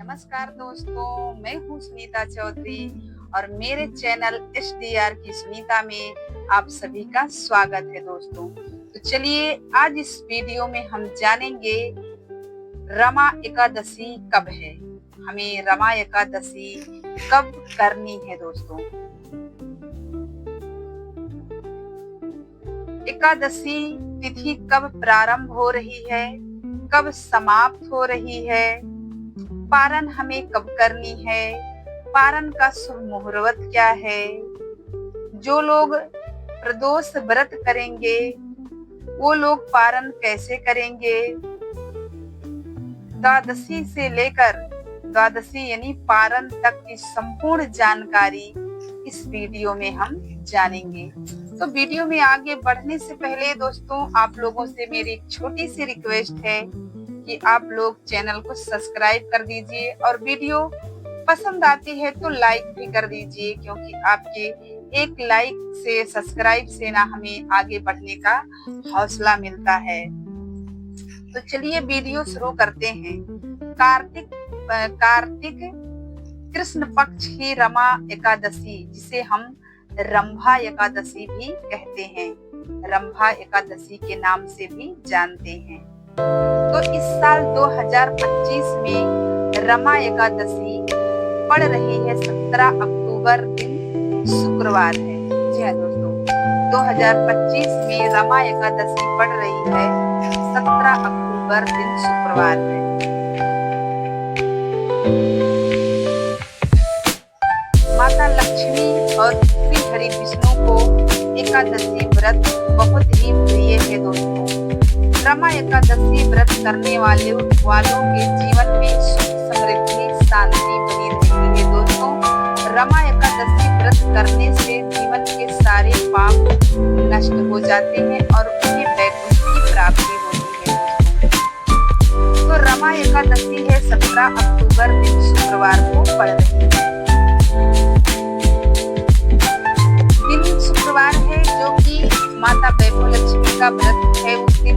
नमस्कार दोस्तों, मैं हूँ सुनीता चौधरी और मेरे चैनल HDR की सुनीता में आप सभी का स्वागत है दोस्तों। तो चलिए आज इस वीडियो में हम जानेंगे रमा एकादशी कब है, हमें रमा एकादशी कब करनी है दोस्तों। एकादशी तिथि कब प्रारंभ हो रही है, कब समाप्त हो रही है, पारण हमें कब करनी है, पारण का शुभ मुहूर्त क्या है, जो लोग प्रदोष व्रत करेंगे वो लोग पारण कैसे करेंगे, द्वादशी से लेकर द्वादशी यानी पारण तक की संपूर्ण जानकारी इस वीडियो में हम जानेंगे। तो वीडियो में आगे बढ़ने से पहले दोस्तों आप लोगों से मेरी एक छोटी सी रिक्वेस्ट है कि आप लोग चैनल को सब्सक्राइब कर दीजिए और वीडियो पसंद आती है तो लाइक भी कर दीजिए, क्योंकि आपके एक लाइक से सब्सक्राइब से ना हमें आगे बढ़ने का हौसला मिलता है। तो चलिए वीडियो शुरू करते हैं। कार्तिक कृष्ण पक्ष की रमा एकादशी, जिसे हम रंभा एकादशी भी कहते हैं, रंभा एकादशी के नाम से भी जानते हैं। तो इस साल 2025 में रमा एकादशी पड़ रही है 17 अक्टूबर दिन शुक्रवार है। जी हाँ दोस्तों, 2025 में रमा एकादशी पड़ रही है 17 अक्टूबर दिन शुक्रवार है। माता लक्ष्मी और श्री हरि विष्णु को एकादशी व्रत बहुत ही प्रिय है दोस्तों। रमा एकादशी व्रत करने वालों के जीवन में सुख समृद्धि शांति बनी रहती है दोस्तों। रमा एकादशी व्रत करने से जीवन के सारे पाप नष्ट हो जाते हैं और उन्हें वैकुंठ की प्राप्ति होती है दोस्तों। तो रमा एकादशी है 17 अक्टूबर दिन शुक्रवार को पड़ रही है। दिन शुक्रवार है जो कि माता वैभव लक्ष्मी का व्रत है, उस दिन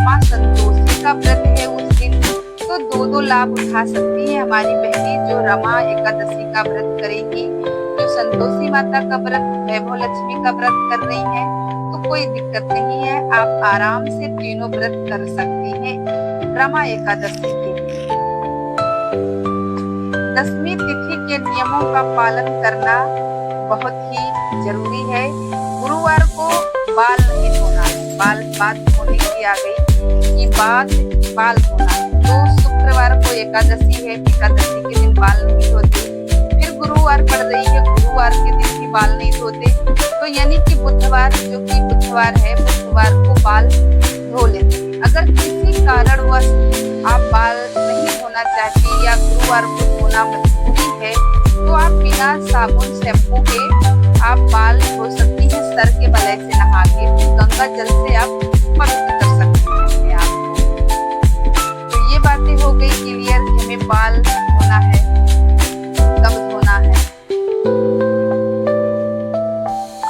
माँ संतोषी का व्रत है उस दिन। तो दो लाभ उठा सकती है हमारी बहनें जो रमा एकादशी का व्रत करेगी। जो संतोषी माता का व्रत, वैभव लक्ष्मी का व्रत कर रही है तो कोई दिक्कत नहीं है, आप आराम से तीनों व्रत कर सकती हैं रमा एकादशी के। दसवीं तिथि के नियमों का पालन करना बहुत ही जरूरी है। गुरुवार को बाल नहीं धोना, बात होने की आ गई कि बाल धोना। तो शुक्रवार को एकादशी है, एकादशी के दिन बाल नहीं धोते। फिर गुरुवार पड़ रही है, गुरुवार के दिन भी बाल नहीं धोते। तो यानी कि बुधवार, जो कि बुधवार है, बुधवार को बाल धो लेते हैं। अगर किसी कारणवश आप बाल नहीं धोना चाहती या गुरुवार को धोना मजबूरी है तो आप बिना साबुन शैम्पू के आप बाल धो सकती हैं, सर के बलय से नहा के। गंगा जल से आप पवित्र कर सकती हैं आप। तो ये बातें हो गई क्लियर कि हमें बाल धोना है, कब धोना है।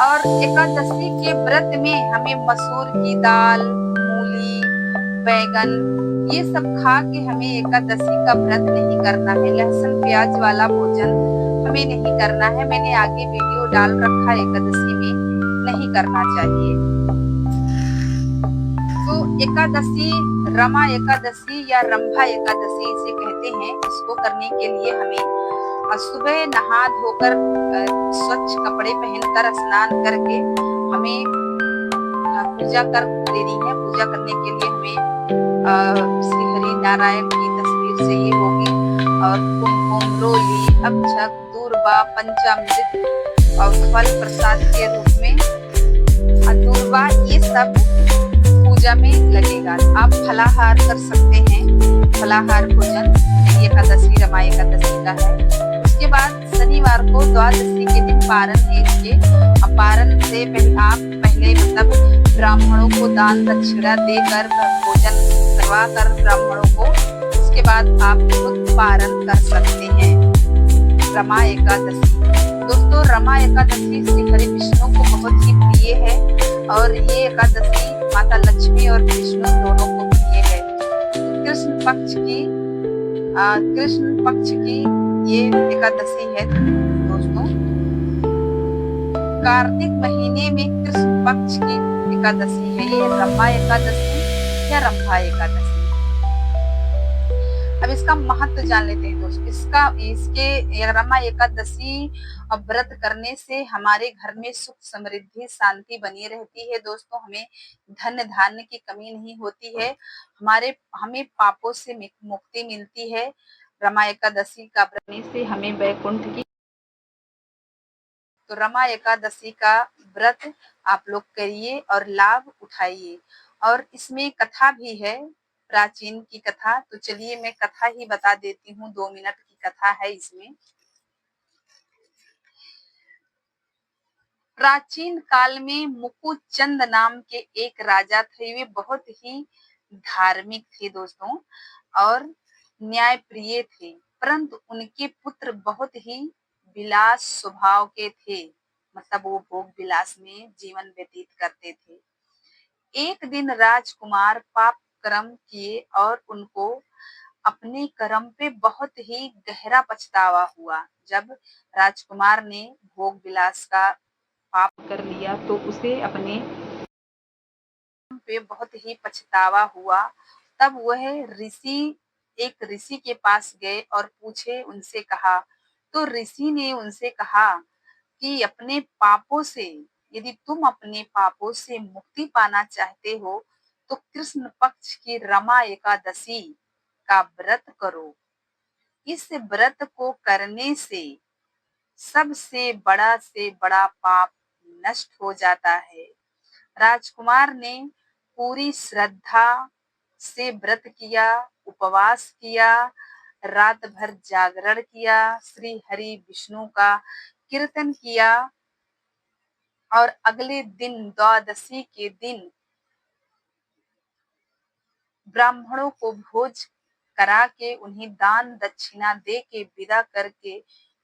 और एकादशी के व्रत में हमें मसूर की दाल, मूली, बैगन ये सब खा के हमें एकादशी का व्रत नहीं करना है। लहसुन प्याज वाला भोजन हमें नहीं करना है। मैंने आगे वीडियो डाल रखा, एकादशी में नहीं करना चाहिए। तो एकादशी रमा एकादशी या रंभा एकादशी इसे कहते हैं। इसको करने के लिए हमें सुबह नहा धोकर स्वच्छ कपड़े पहनकर स्नान करके हमें पूजा कर देनी है। पूजा करने के लिए हमें श्री हरि नारायण की तस्वीर से ये होगी और कुमकुम, रोली, अक्षत, दूर्वा, पंचामृत और फल प्रसाद के रूप में दूर्वा ये सब पूजा में लगेगा। आप फलाहार कर सकते हैं, फलाहार भोजन एकादशी रमा एकादशी का है। उसके बाद शनिवार को द्वादशी के दिन पारण है इसके। पारण से पहले मतलब ब्राह्मणों को दान दक्षिणा देकर भोजन करवा कर ब्राह्मणों को, उसके बाद आप खुद पारण कर सकते हैं रमा एकादशी। दोस्तों रमा एकादशी श्री हरि विष्णु को बहुत ही प्रिय है और ये एकादशी माता लक्ष्मी और विष्णु दोनों को प्रिय है। कृष्ण पक्ष की कृष्ण पक्ष की ये एकादशी है दोस्तों। कार्तिक महीने में कृष्ण पक्ष की एकादशी है ये रमा एकादशी या रंभा एकादशी। अब इसका महत्व जान लेते हैं दोस्तों। इसके रमा एकादशी व्रत करने से हमारे घर में सुख समृद्धि शांति बनी रहती है दोस्तों। हमें धन धान्य की कमी नहीं होती है। हमें पापों से मुक्ति मिलती है। रमा एकादशी का व्रत करने से हमें वैकुंठ की, तो रमा एकादशी का व्रत आप लोग करिए और लाभ उठाइए। और इसमें कथा भी है, प्राचीन की कथा। तो चलिए मैं कथा ही बता देती हूँ, 2 मिनट की कथा है इसमें। प्राचीन काल में मुकुचंद नाम के एक राजा थे। वे बहुत ही धार्मिक थे दोस्तों और न्यायप्रिय थे, परंतु उनके पुत्र बहुत ही विलास स्वभाव के थे। मतलब वो भोग विलास में जीवन व्यतीत करते थे। एक दिन राजकुमार पाप कर्म किए और उनको अपने कर्म पे बहुत ही गहरा पछतावा हुआ। जब राजकुमार ने भोग विलास का पाप कर लिया तो उसे अपने पे बहुत ही पछतावा हुआ। तब वह एक ऋषि के पास गए और पूछे, उनसे कहा। तो ऋषि ने उनसे कहा कि यदि तुम अपने पापों से मुक्ति पाना चाहते हो तो कृष्ण पक्ष की रमा एकादशी का व्रत करो। इस व्रत को करने से सबसे बड़ा पाप नष्ट हो जाता है। राजकुमार ने पूरी श्रद्धा से व्रत किया, उपवास किया, रात भर जागरण किया, श्री हरि विष्णु का कीर्तन किया और अगले दिन द्वादशी के दिन ब्राह्मणों को भोज करा के उन्हें दान दक्षिणा दे के विदा करके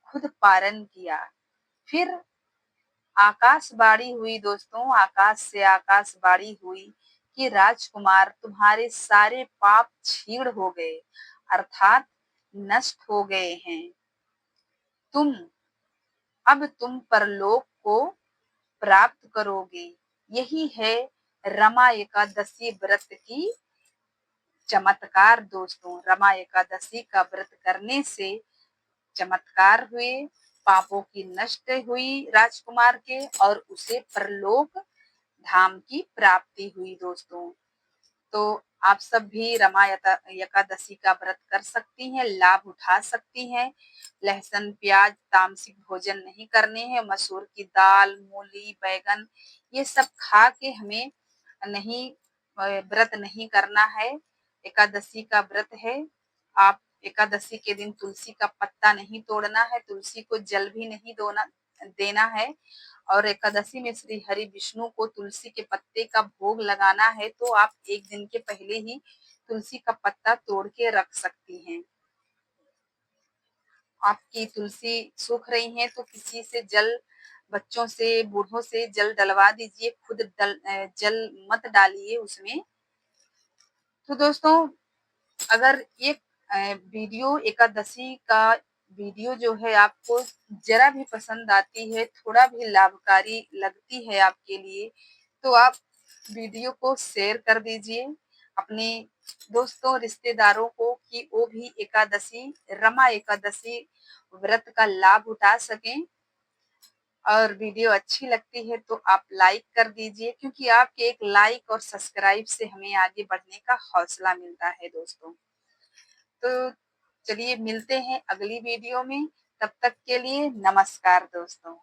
खुद पारण किया। फिर आकाशवाणी हुई दोस्तों, आकाश से आकाशवाणी हुई कि राजकुमार तुम्हारे सारे पाप क्षीण हो गए, अर्थात नष्ट हो गए हैं। अब तुम परलोक को प्राप्त करोगे। यही है रमा एकादशी व्रत की चमत्कार दोस्तों। रमा एकादशी का व्रत करने से चमत्कार हुए, पापों की नष्ट हुई राजकुमार के और उसे परलोक धाम की प्राप्ति हुई दोस्तों। तो आप सब भी रमा एकादशी का व्रत कर सकती हैं, लाभ उठा सकती हैं। लहसुन प्याज तामसिक भोजन नहीं करने हैं। मसूर की दाल, मूली, बैगन ये सब खा के हमें नहीं व्रत नहीं करना है। एकादशी का व्रत है। आप एकादशी के दिन तुलसी का पत्ता नहीं तोड़ना है, तुलसी को जल भी नहीं देना है। और एकादशी में श्री हरि विष्णु को तुलसी के पत्ते का भोग लगाना है। तो आप एक दिन के पहले ही तुलसी का पत्ता तोड़ के रख सकती हैं। आपकी तुलसी सूख रही है तो किसी से जल, बच्चों से बूढ़ों से जल डलवा दीजिए, खुद जल मत डालिए उसमें। तो दोस्तों अगर ये वीडियो एकादशी का वीडियो जो है आपको जरा भी पसंद आती है, थोड़ा भी लाभकारी लगती है आपके लिए, तो आप वीडियो को शेयर कर दीजिए अपने दोस्तों रिश्तेदारों को कि वो भी रमा एकादशी व्रत का लाभ उठा सकें। और वीडियो अच्छी लगती है तो आप लाइक कर दीजिए, क्योंकि आपके एक लाइक और सब्सक्राइब से हमें आगे बढ़ने का हौसला मिलता है दोस्तों। तो चलिए मिलते हैं अगली वीडियो में, तब तक के लिए नमस्कार दोस्तों।